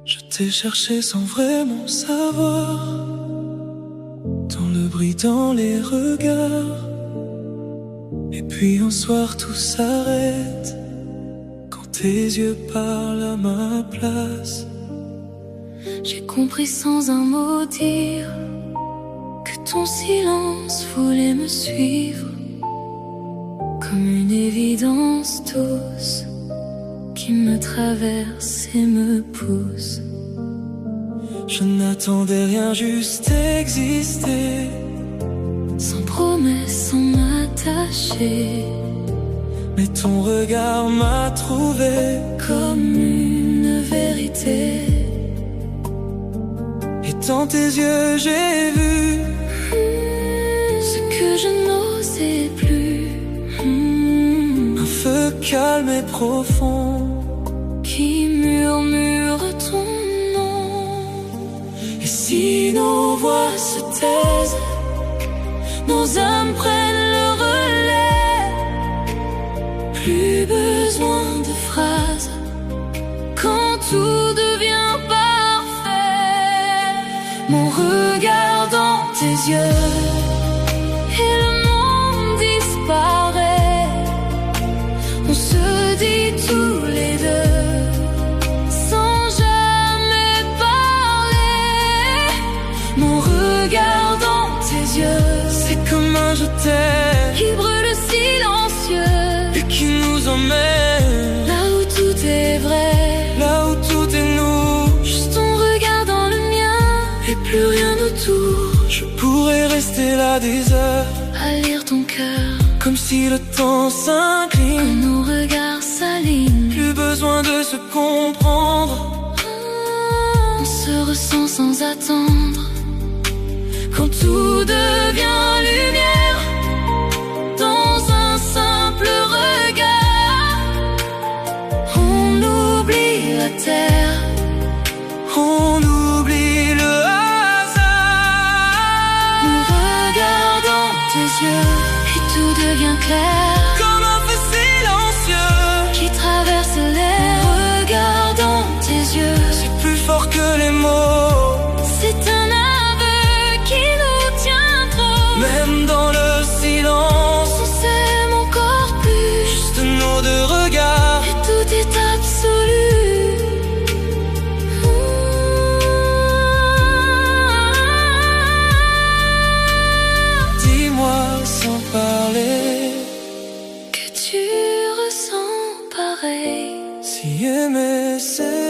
Je t'ai cherché sans vraiment savoir, dans le bruit, dans les regards. Et puis un soir tout s'arrête, quand tes yeux parlent à ma place. J'ai compris sans un mot dire que ton silence voulait me suivre, comme une évidence douce qui me traverse et me pousse. Je n'attendais rien, juste exister, sans promesse, sans m'attacher. Mais ton regard m'a trouvé comme une vérité. Et dans tes yeux j'ai vu ce que je n'osais plus. Un feu calme et profond qui murmure ton nom. Et si nos voix se taisent, nos âmes prennent le relais. Plus besoin de phrases quand tout devient parfait. Mon regard dans tes yeux et le monde disparaît. On se dit tous les deux sans jamais parler. Mon regard dans tes yeux, c'est comme un je t'aime qui brûle silencieux et qui nous emmène là où tout est vrai, là où tout est nous. Juste ton regard dans le mien et plus rien autour. Je pourrais rester là des heures à lire ton cœur, comme si le temps s'incline, quand nos regards s'alignent. Plus besoin de se comprendre, On se ressent sans attendre. Quand tout devient lumière dans un simple regard, on oublie la terre, on oublie le hasard. Mon regard dans tes yeux et tout devient clair, comme un feu silencieux qui traverse l'air. Mon regard dans tes yeux, c'est plus fort que les mots. c'est un aveu qui nous tient trop. Même dans le silence, On s'aime encore plus, juste nos deux regards. et tout est absolu. Dis-moi sans parler, Que tu ressens pareil. si aimer c'est